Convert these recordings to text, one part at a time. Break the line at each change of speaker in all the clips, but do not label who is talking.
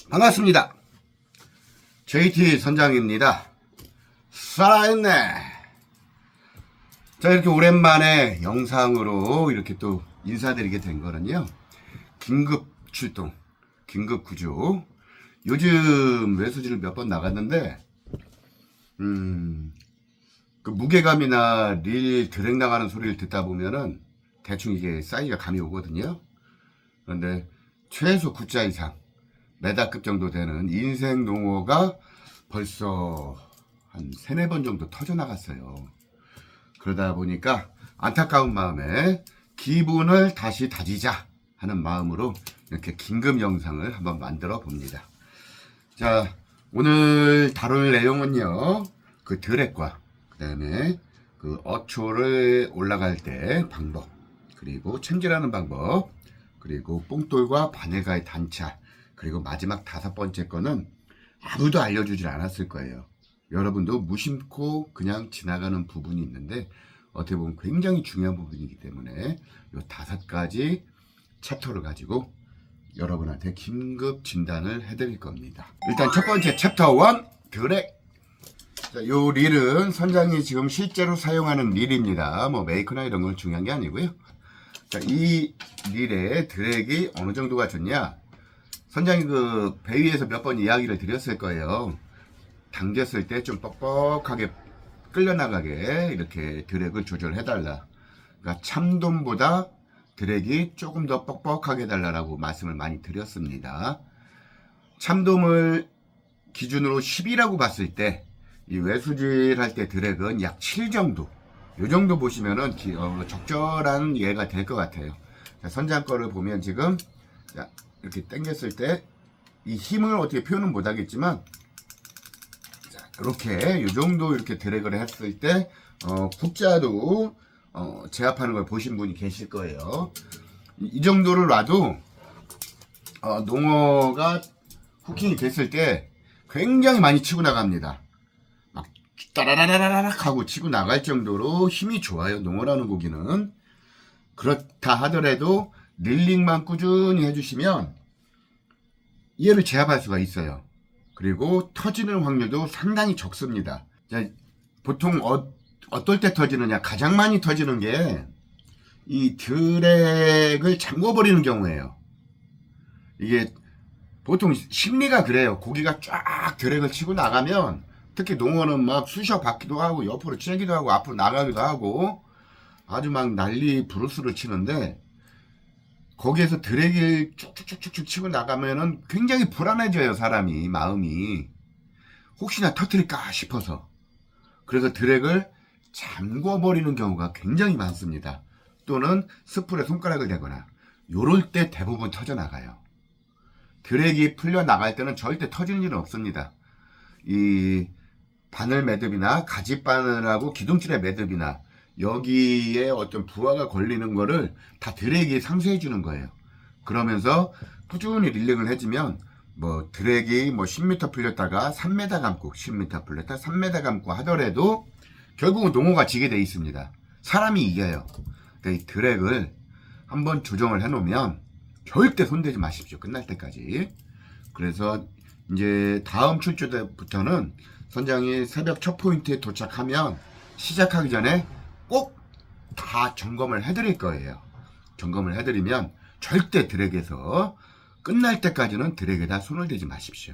반갑습니다. JT 선장입니다. 살아있네. 자, 이렇게 오랜만에 영상으로 이렇게 또 인사드리게 된 거는요, 긴급 출동, 긴급 구조. 요즘 외수지를 몇 번 나갔는데 그 무게감이나 릴 드랙 나가는 소리를 듣다 보면은 대충 이게 사이즈가 감이 오거든요. 그런데 최소 9자 이상 메다급 정도 되는 인생 농어가 벌써 한 3-4번 정도 터져나갔어요. 그러다 보니까 안타까운 마음에 기분을 다시 다지자 하는 마음으로 이렇게 긴급 영상을 한번 만들어 봅니다. 자, 오늘 다룰 내용은요, 그 드랙과 그 다음에 그 어초를 올라갈 때 방법, 그리고 챔질하는 방법, 그리고 뽕돌과 바늘과의 단차, 그리고 마지막 5번째 거는 아무도 알려주질 않았을 거예요. 여러분도 무심코 그냥 지나가는 부분이 있는데 어떻게 보면 굉장히 중요한 부분이기 때문에 이 5가지 챕터를 가지고 여러분한테 긴급 진단을 해드릴 겁니다. 일단 첫 번째 챕터 1 드랙. 자, 요 릴은 선장이 지금 실제로 사용하는 릴입니다. 뭐 메이커나 이런 건 중요한 게 아니고요. 자, 이 릴의 드랙이 어느 정도가 좋냐? 선장이 그 배 위에서 몇 번 이야기를 드렸을 거예요. 당겼을 때 좀 뻑뻑하게 끌려나가게 이렇게 드랙을 조절해달라. 그러니까 참돔보다 드랙이 조금 더 뻑뻑하게 해달라고 말씀을 많이 드렸습니다. 참돔을 기준으로 10이라고 봤을 때 이 외수질 할 때 드랙은 약 7 정도. 요 정도 보시면은 적절한 예가 될 것 같아요. 자, 선장 거를 보면 지금 자, 이렇게 당겼을 때 이 힘을 어떻게 표현은 못 하겠지만 자, 이렇게 요 정도 이렇게 드래그를 했을 때 국자도 제압하는 걸 보신 분이 계실 거예요. 이 정도를 놔도 농어가 후킹이 됐을 때 굉장히 많이 치고 나갑니다. 막 따라라라락 하고 치고 나갈 정도로 힘이 좋아요. 농어라는 고기는. 그렇다 하더라도 릴링만 꾸준히 해주시면 얘를 제압할 수가 있어요. 그리고 터지는 확률도 상당히 적습니다. 자, 보통 어떨 때 터지느냐, 가장 많이 터지는 게 이 드랙을 잠궈버리는 경우예요. 이게 보통 심리가 그래요. 고기가 쫙 드랙을 치고 나가면, 특히 농어는 막 쑤셔 받기도 하고 옆으로 치기도 하고 앞으로 나가기도 하고 아주 막 난리 브루스를 치는데, 거기에서 드랙을 쭉쭉쭉쭉 치고 나가면은 굉장히 불안해져요. 사람이, 마음이. 혹시나 터뜨릴까 싶어서. 그래서 드랙을 잠궈버리는 경우가 굉장히 많습니다. 또는 스풀에 손가락을 대거나 요럴 때 대부분 터져나가요. 드랙이 풀려나갈 때는 절대 터지는 일은 없습니다. 이 바늘 매듭이나 가지바늘하고 기둥줄의 매듭이나 여기에 어떤 부하가 걸리는 거를 다 드랙이 상쇄해 주는 거예요. 그러면서 꾸준히 릴링을 해주면 뭐 드랙이 뭐 10m 풀렸다가 3m 감고 10m 풀렸다 3m 감고 하더라도 결국은 농어가 지게 돼 있습니다. 사람이 이겨요. 그러니까 이 드랙을 한번 조정을 해 놓으면 절대 손대지 마십시오. 끝날 때까지. 그래서 이제 다음 출조 때부터는 선장이 새벽 첫 포인트에 도착하면 시작하기 전에 꼭 다 점검을 해드릴 거예요. 점검을 해드리면 절대 드랙에서 끝날 때까지는 드랙에다 손을 대지 마십시오.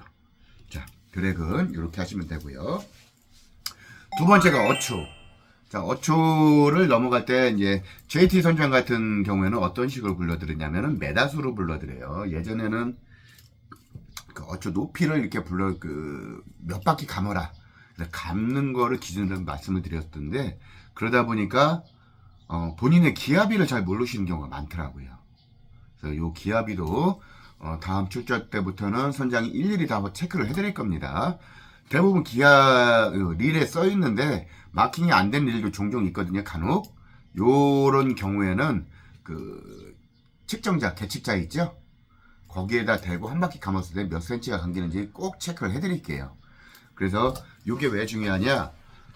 자, 드랙은 이렇게 하시면 되고요. 두 번째가 어초. 자, 어초를 넘어갈 때 이제 JT 선장 같은 경우에는 어떤 식으로 불러드리냐면은 메다수로 불러드려요. 예전에는 그 어초 높이를 이렇게 몇 바퀴 감아라. 감는 거를 기준으로 말씀을 드렸던데, 그러다 보니까 본인의 기압비를 잘 모르시는 경우가 많더라고요. 그래서 요 기압비도 다음 출조 때부터는 선장이 일일이 다 체크를 해드릴 겁니다. 대부분 릴에 써 있는데 마킹이 안 된 릴도 종종 있거든요. 간혹 요런 경우에는 그 측정자, 계측자 있죠? 거기에다 대고 한 바퀴 감았을 때 몇 cm가 감기는지 꼭 체크를 해드릴게요. 그래서 이게 왜 중요하냐?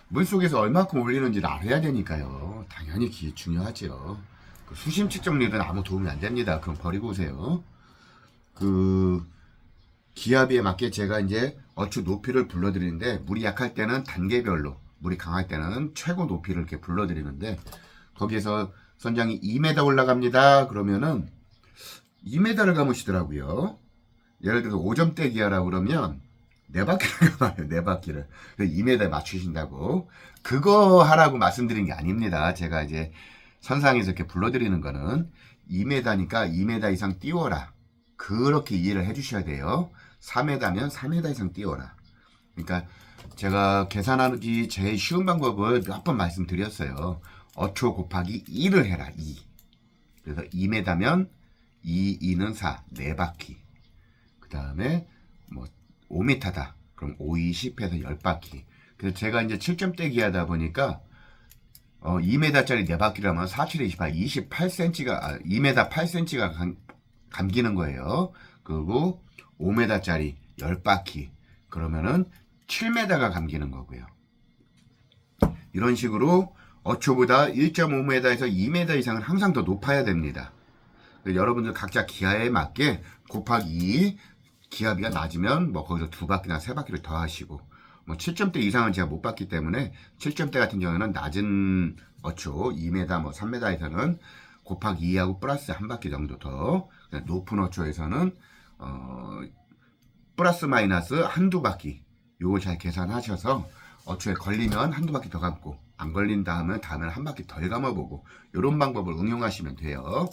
물속에서 얼마큼 올리는지를 알아야 되니까요. 당연히 중요하죠. 그 수심 측정률은 아무 도움이 안 됩니다. 그럼 버리고 오세요. 그 기압에 맞게 제가 이제 어초 높이를 불러드리는데, 물이 약할 때는 단계별로, 물이 강할 때는 최고 높이를 이렇게 불러드리는데, 거기에서 선장이 2m 올라갑니다. 그러면은 2m를 감으시더라고요. 예를 들어서 5점대 기아라고 그러면 4바퀴를 감아요. 4바퀴를. 2m에 맞추신다고. 그거 하라고 말씀드린 게 아닙니다. 제가 이제 선상에서 이렇게 불러드리는 거는 2m니까 2m 이상 띄워라. 그렇게 이해를 해주셔야 돼요. 4m면 4m 이상 띄워라. 그러니까 제가 계산하기 제일 쉬운 방법을 몇 번 말씀드렸어요. 어초 곱하기 2를 해라. 2. 그래서 2m면 2는 4. 4바퀴. 그 다음에 뭐 5m다. 그럼 5, 20해서 10바퀴. 그래서 제가 이제 7점대 기하다 보니까 2m짜리 4바퀴라면 4, 7, 28, 28cm가 2m 8cm가 감기는 거예요. 그리고 5m짜리 10바퀴 그러면은 7m가 감기는 거고요. 이런 식으로 어초보다 1.5m에서 2m 이상은 항상 더 높아야 됩니다. 여러분들 각자 기하에 맞게 곱하기 2, 기하비가 낮으면 뭐 거기서 2바퀴나 3바퀴를 더 하시고, 뭐 7점대 이상은 제가 못 봤기 때문에 7점대 같은 경우에는 낮은 어초 2m 뭐 3m에서는 곱하기 2하고 플러스 한 바퀴 정도 더, 높은 어초에서는 플러스 마이너스 한두 바퀴, 요걸 잘 계산하셔서 어초에 걸리면 한두 바퀴 더 감고 안 걸린다 하면 다음에는 한 바퀴 덜 감아보고, 이런 방법을 응용하시면 돼요.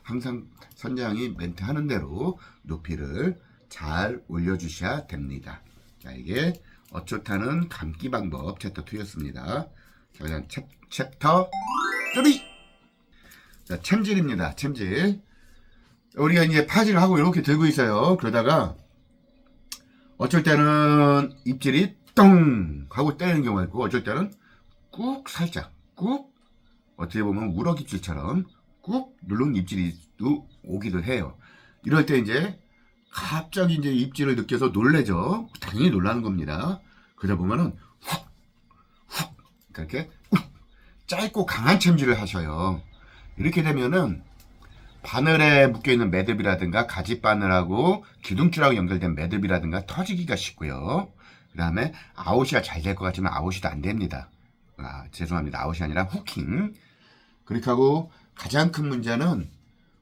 항상 선장이 멘트 하는 대로 높이를 잘 올려주셔야 됩니다. 자, 이게 어초 타는 감기 방법 챕터 2였습니다. 자, 그냥 챕터 3! 자, 챔질입니다. 챔질. 우리가 이제 파질을 하고 이렇게 들고 있어요. 그러다가 어쩔 때는 입질이 똥 하고 때리는 경우가 있고, 어쩔 때는 꾹 살짝 꾹, 어떻게 보면 우럭 입질처럼 꾹 누른 입질이 오기도 해요. 이럴 때 이제 갑자기 이제 입질을 느껴서 놀래죠. 당연히 놀라는 겁니다. 그러다 보면은 훅 이렇게 짧고 강한 챔질을 하셔요. 이렇게 되면은 바늘에 묶여있는 매듭이라든가 가지바늘하고 기둥줄하고 연결된 매듭이라든가 터지기가 쉽고요. 그 다음에 아웃이야 잘 될 것 같지만 아웃이도 안 됩니다. 죄송합니다. 아웃이 아니라 후킹. 그렇게 하고 가장 큰 문제는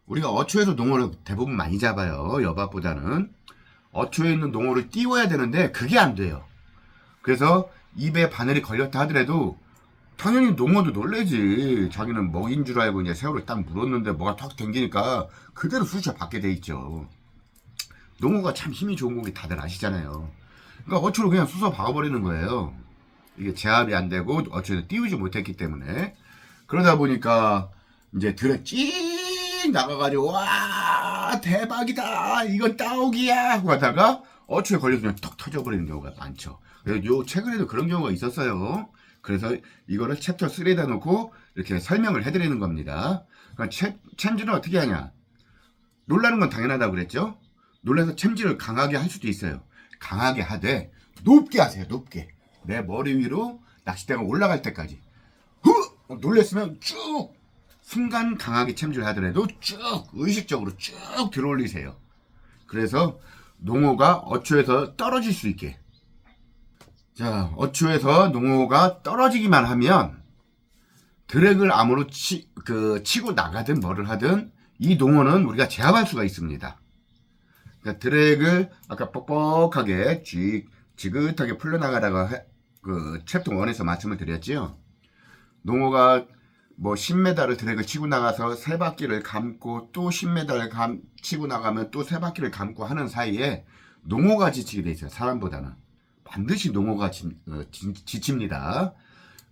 우리가 어초에서 농어를 대부분 많이 잡아요. 여밥보다는. 어초에 있는 농어를 띄워야 되는데 그게 안 돼요. 그래서 입에 바늘이 걸렸다 하더라도 당연히 농어도 놀래지. 자기는 먹인 줄 알고 이제 새우를 딱 물었는데 뭐가 턱 당기니까 그대로 쑤셔 받게 돼 있죠. 농어가 참 힘이 좋은 고기 다들 아시잖아요. 그러니까 어초를 그냥 쑤서 박아버리는 거예요. 이게 제압이 안 되고 어초에서 띄우지 못했기 때문에. 그러다 보니까 이제 들에 찡 나가가지고 와 대박이다 이건 따오기야 하고 하다가 어초에 걸려서 그냥 턱 터져버리는 경우가 많죠. 그래서 요 최근에도 그런 경우가 있었어요. 그래서 이거를 챕터 3에다 놓고 이렇게 설명을 해드리는 겁니다. 그러니까 챔질은 어떻게 하냐. 놀라는 건 당연하다고 그랬죠. 놀라서 챔질을 강하게 할 수도 있어요. 강하게 하되 높게 하세요. 높게. 내 머리 위로 낚싯대가 올라갈 때까지. 놀랬으면 쭉 순간 강하게 챔질 하더라도 쭉 의식적으로 쭉 들어올리세요. 그래서 농어가 어초에서 떨어질 수 있게. 자, 어초에서 농어가 떨어지기만 하면 드랙을 암으로 치고 나가든 뭐를 하든 이 농어는 우리가 제압할 수가 있습니다. 그러니까 드랙을 아까 뻑뻑하게 지긋하게 풀려나가다가 그 챕터 1에서 말씀을 드렸지요. 농어가 뭐 10m를 드랙을 치고 나가서 3바퀴를 감고 또 10m를 치고 나가면 또 3바퀴를 감고 하는 사이에 농어가 지치게 돼 있어요. 사람보다는. 반드시 농어가 지칩니다.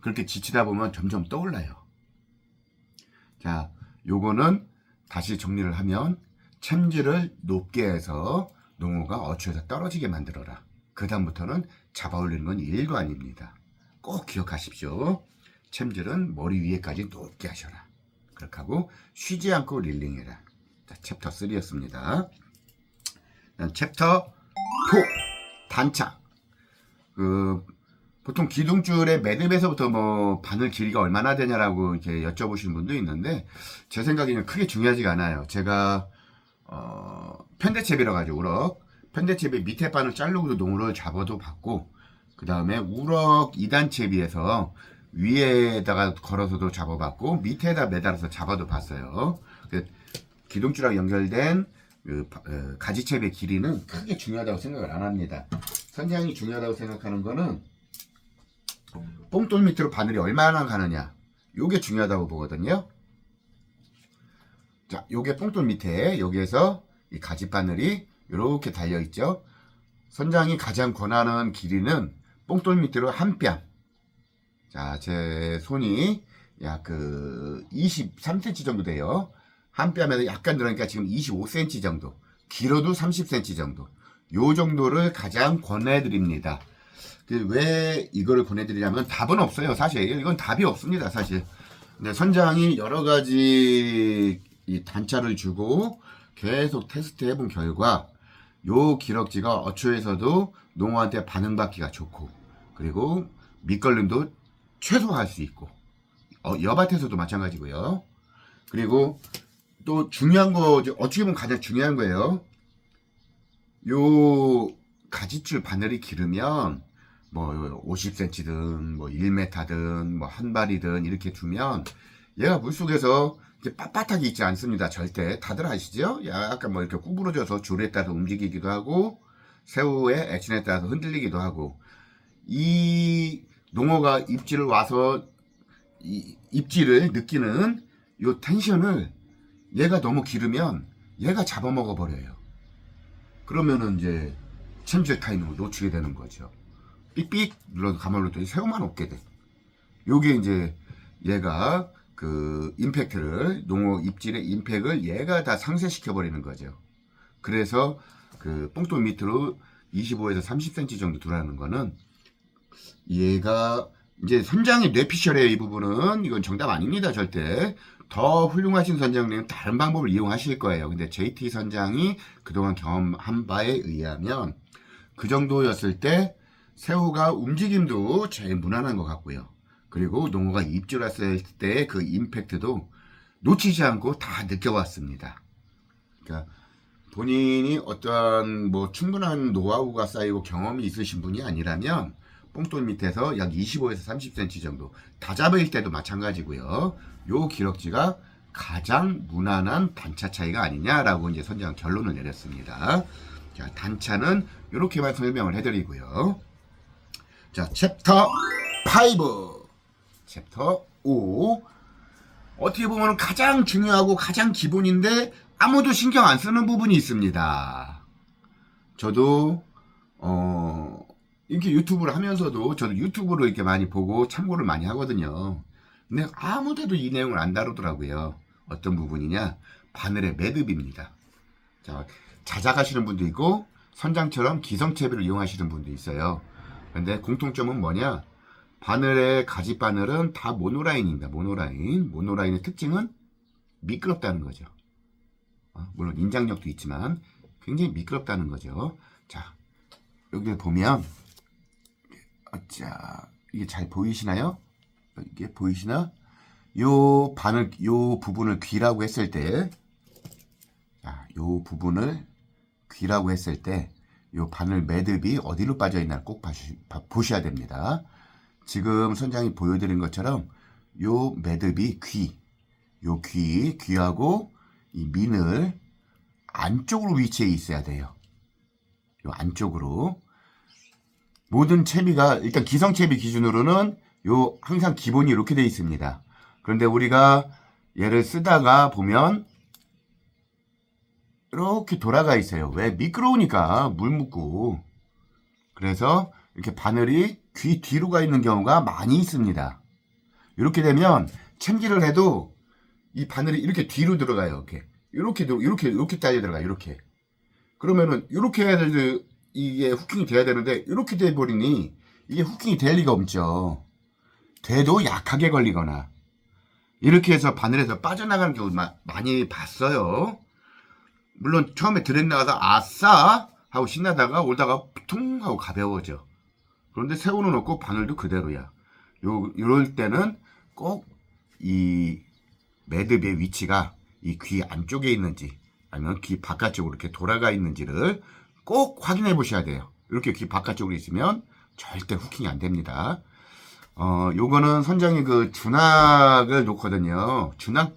그렇게 지치다 보면 점점 떠올라요. 자, 요거는 다시 정리를 하면 챔질을 높게 해서 농어가 어초에서 떨어지게 만들어라. 그 다음부터는 잡아 올리는 건 일도 아닙니다. 꼭 기억하십시오. 챔질은 머리 위에까지 높게 하셔라. 그렇게 하고 쉬지 않고 릴링해라. 자, 챕터 3였습니다. 챕터 4 단착. 보통 기둥줄의 매듭에서부터 뭐 바늘 길이가 얼마나 되냐라고 이렇게 여쭤보시는 분도 있는데 제 생각에는 크게 중요하지가 않아요. 제가 편대채비라 가지고 우럭 편대채비 밑에 바늘 자르고도 농어를 잡아도 봤고, 그 다음에 우럭 2단 채비에서 위에다가 걸어서도 잡아봤고, 밑에다 매달아서 잡아도 봤어요. 기둥줄하고 연결된 가지채비의 길이는 크게 중요하다고 생각을 안 합니다. 선장이 중요하다고 생각하는 거는 뽕돌 밑으로 바늘이 얼마나 가느냐, 요게 중요하다고 보거든요. 자, 요게 뽕돌 밑에 여기에서 이 가지 바늘이 이렇게 달려 있죠. 선장이 가장 권하는 길이는 뽕돌 밑으로 한 뼘. 자, 제 손이 약 23cm 정도 돼요. 한 뼘에서 약간 늘으니까 지금 25cm 정도. 길어도 30cm 정도. 요 정도를 가장 권해드립니다. 왜 이거를 권해드리냐면 답은 없어요. 사실 이건 답이 없습니다. 사실. 근데 선장이 여러 가지 이 단차를 주고 계속 테스트 해본 결과 요 기럭지가 어초에서도 농어한테 반응받기가 좋고, 그리고 밑걸림도 최소화할 수 있고, 여밭에서도 마찬가지고요. 그리고 또 중요한 거, 어떻게 보면 가장 중요한 거예요. 요 가지줄 바늘이 길으면 뭐 50cm든 뭐 1m든 뭐 한 발이든 이렇게 두면 얘가 물속에서 이렇게 빳빳하게 있지 않습니다. 절대. 다들 아시죠? 약간 뭐 이렇게 구부러져서 줄에 따라서 움직이기도 하고, 새우의 액션에 따라서 흔들리기도 하고, 이 농어가 입질을 와서 이 입질을 느끼는 요 텐션을 얘가 너무 길으면 얘가 잡아먹어 버려요. 그러면은 이제 챔질 타이밍을 놓치게 되는 거죠. 삑삑 눌러도 가만히 놓더니 새우만 없게 돼. 요게 이제 얘가 임팩트를, 농어 입질의 임팩을 얘가 다 상쇄시켜 버리는 거죠. 그래서 뽕돌 밑으로 25에서 30cm 정도 두라는 거는, 얘가 이제 선장의 뇌피셜의 이 부분은 이건 정답 아닙니다. 절대. 더 훌륭하신 선장님은 다른 방법을 이용하실 거예요. 근데 JT 선장이 그동안 경험한 바에 의하면 그 정도였을 때 새우가 움직임도 제일 무난한 것 같고요. 그리고 농어가 입질했을 때 그 임팩트도 놓치지 않고 다 느껴왔습니다. 그러니까 본인이 어떠한 뭐 충분한 노하우가 쌓이고 경험이 있으신 분이 아니라면 뽕돌 밑에서 약 25에서 30cm 정도, 다잡을 때도 마찬가지고요. 요 기럭지가 가장 무난한 단차 차이가 아니냐라고 이제 선장 결론을 내렸습니다. 자, 단차는 이렇게만 설명을 해드리고요. 자, 챕터 5, 챕터 5. 어떻게 보면 가장 중요하고 가장 기본인데 아무도 신경 안 쓰는 부분이 있습니다. 저도 이렇게 유튜브를 하면서도 저도 유튜브로 이렇게 많이 보고 참고를 많이 하거든요. 근데 아무데도 이 내용을 안 다루더라고요. 어떤 부분이냐? 바늘의 매듭입니다. 자, 자작하시는 분도 있고 선장처럼 기성채비를 이용하시는 분도 있어요. 근데 공통점은 뭐냐? 바늘의 가지 바늘은 다 모노라인입니다. 모노라인의 특징은 미끄럽다는 거죠. 물론 인장력도 있지만 굉장히 미끄럽다는 거죠. 자, 여기 보면, 자, 이게 잘 보이시나요? 이게 보이시나? 요 부분을 귀라고 했을 때, 자, 요 부분을 귀라고 했을 때, 요 바늘 매듭이 어디로 빠져 있나 꼭 보셔야 됩니다. 지금 선장이 보여드린 것처럼 요 매듭이 귀하고 이 민을 안쪽으로 위치해 있어야 돼요. 요 안쪽으로. 모든 채비가 일단 기성채비 기준으로는 요 항상 기본이 이렇게 되어 있습니다. 그런데 우리가 얘를 쓰다가 보면 이렇게 돌아가 있어요. 왜? 미끄러우니까 물 묻고. 그래서 이렇게 바늘이 귀 뒤로 가 있는 경우가 많이 있습니다. 이렇게 되면 챔질을 해도 이 바늘이 이렇게 뒤로 들어가요. 이렇게 딸려 들어가. 이렇게. 그러면은 이렇게 해야 될 이게 후킹이 돼야 되는데 이렇게 돼 버리니 이게 후킹이 될 리가 없죠. 돼도 약하게 걸리거나 이렇게 해서 바늘에서 빠져나가는 경우 많이 봤어요. 물론 처음에 드랙 나가서 아싸 하고 신나다가 올다가 퉁 하고 가벼워져. 그런데 새우는 없고 바늘도 그대로야. 요럴 때는 꼭 이 매듭의 위치가 이 귀 안쪽에 있는지 아니면 귀 바깥쪽으로 이렇게 돌아가 있는지를 꼭 확인해 보셔야 돼요. 이렇게 귀 바깥쪽으로 있으면 절대 후킹이 안 됩니다. 요거는 선장이 그 준악을 놓거든요. 준악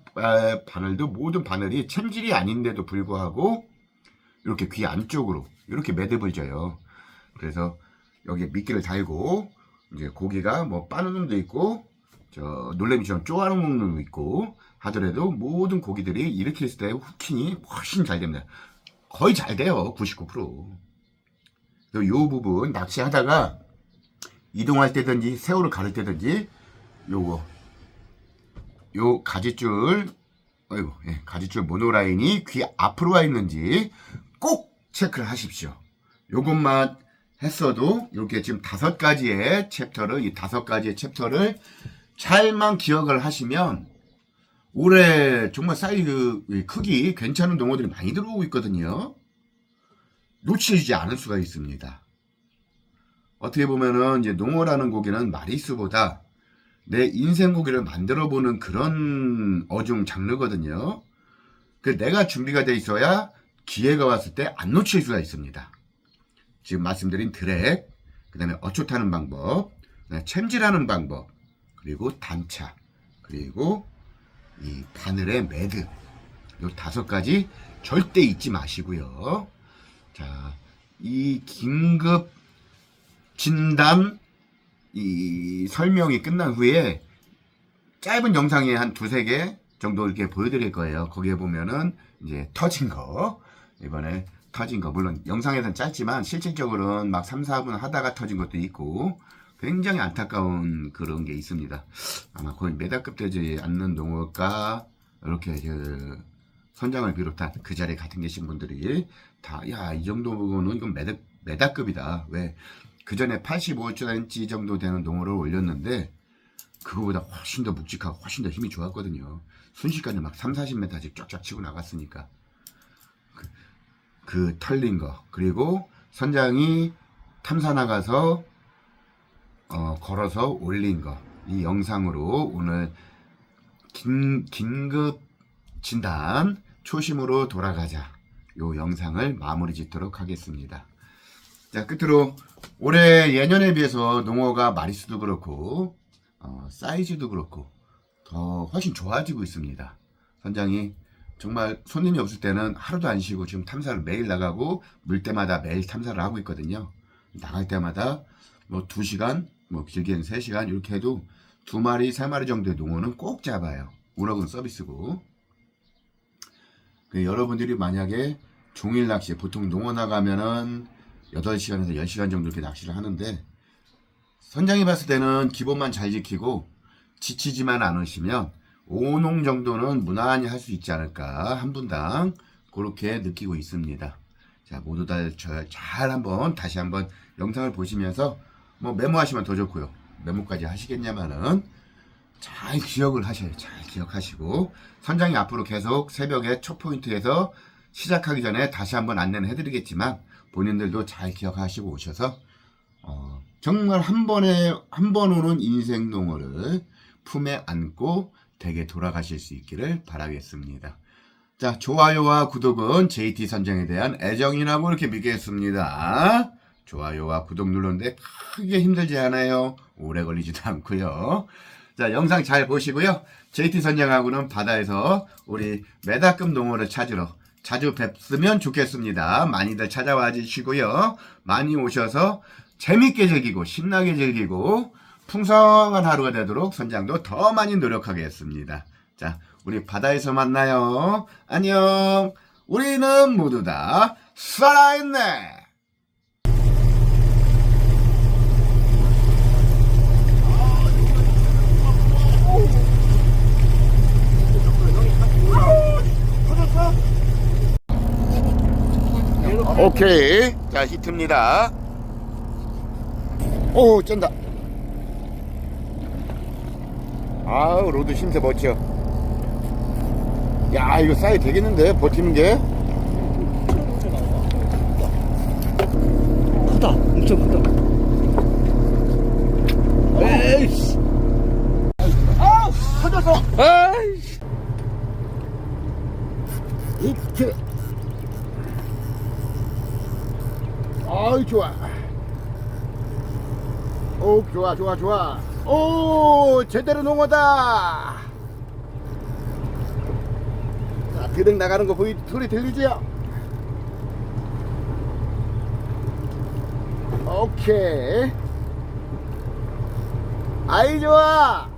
바늘도 모든 바늘이 챔질이 아닌데도 불구하고 이렇게 귀 안쪽으로 이렇게 매듭을 져요. 그래서 여기에 미끼를 달고 이제 고기가 뭐 빠는 놈도 있고 저 놀래미처럼 쪼아놓은 놈도 있고 하더라도 모든 고기들이 이렇게 했을 때 후킹이 훨씬 잘 됩니다. 거의 잘 돼요. 99%. 그래서 요 부분 낚시하다가 이동할 때든지 새우를 가를 때든지 요거 요 가지줄 가지줄 모노라인이 귀 앞으로 와 있는지 꼭 체크를 하십시오. 요것만 했어도 이렇게 지금 5가지의 챕터를 이 5가지의 챕터를 잘만 기억을 하시면 올해 정말 사이즈 크기 괜찮은 농어들이 많이 들어오고 있거든요. 놓치지 않을 수가 있습니다. 어떻게 보면은 이제 농어라는 고기는 마리수보다 내 인생 고기를 만들어보는 그런 어종 장르거든요. 그 내가 준비가 돼 있어야 기회가 왔을 때 안 놓칠 수가 있습니다. 지금 말씀드린 드랙, 그 다음에 어초 타는 방법, 챔질하는 방법, 그리고 단차, 그리고 이 바늘의 매듭, 요 5가지 절대 잊지 마시고요. 자, 이 긴급 진단 이 설명이 끝난 후에 짧은 영상에 한 2-3개 정도 이렇게 보여드릴 거예요. 거기에 보면은 이제 터진 거, 이번에 터진 거, 물론 영상에서는 짧지만 실질적으로는 막 3-4분 하다가 터진 것도 있고 굉장히 안타까운 그런 게 있습니다. 아마 거의 메다급 되지 않는 농어가 이렇게 그 선장을 비롯한 그 자리에 같은 계신 분들이 다, 야, 이 정도는 이건 메다급이다. 왜? 그 전에 85cm 정도 되는 농어를 올렸는데 그거보다 훨씬 더 묵직하고 훨씬 더 힘이 좋았거든요. 순식간에 막 30-40m씩 쫙쫙 치고 나갔으니까 그 털린 거, 그리고 선장이 탐사 나가서 걸어서 올린 거, 이 영상으로 오늘 긴급 진단 초심으로 돌아가자 요 영상을 마무리 짓도록 하겠습니다. 자, 끝으로 올해 예년에 비해서 농어가 마리수도 그렇고 사이즈도 그렇고 더 훨씬 좋아지고 있습니다. 선장이 정말 손님이 없을 때는 하루도 안 쉬고 지금 탐사를 매일 나가고 물 때마다 매일 탐사를 하고 있거든요. 나갈 때마다 뭐 2시간, 뭐 길게는 3시간 이렇게 해도 2마리, 3마리 정도의 농어는 꼭 잡아요. 운어군 서비스고. 여러분들이 만약에 종일 낚시, 보통 농어 나가면은 8시간에서 10시간 정도 이렇게 낚시를 하는데 선장이 봤을 때는 기본만 잘 지키고 지치지만 않으시면 5농 정도는 무난히 할 수 있지 않을까, 한 분당 그렇게 느끼고 있습니다. 자, 모두 잘 한번 다시 한번 영상을 보시면서 뭐 메모하시면 더 좋고요. 메모까지 하시겠냐마는 잘 기억을 하셔요. 잘 기억하시고 선장이 앞으로 계속 새벽에 첫 포인트에서 시작하기 전에 다시 한번 안내는 해드리겠지만 본인들도 잘 기억하시고 오셔서 정말 한 번 오는 인생 농어를 품에 안고 댁에 돌아가실 수 있기를 바라겠습니다. 자, 좋아요와 구독은 JT 선장에 대한 애정이라고 이렇게 믿겠습니다. 좋아요와 구독 누르는데 크게 힘들지 않아요. 오래 걸리지도 않고요. 자, 영상 잘 보시고요. JT 선장하고는 바다에서 우리 메다급 농어를 찾으러 자주 뵙으면 좋겠습니다. 많이들 찾아와 주시고요. 많이 오셔서 재밌게 즐기고 신나게 즐기고 풍성한 하루가 되도록 선장도 더 많이 노력하겠습니다. 자, 우리 바다에서 만나요. 안녕. 우리는 모두 다 살아있네. 오케이. 자, 히트입니다. 오, 쩐다. 아우, 로드 힘새 멋져. 야, 이거 사이 되겠는데, 버티는 게?
크다, 엄청 크다. 에이씨.
아우, 터졌어.
아이씨.
히트. 어이 좋아. 오 좋아 좋아 좋아. 오 제대로 농어다. 자 드릉 나가는 거 소리 들리지요? 오케이. 아이 좋아.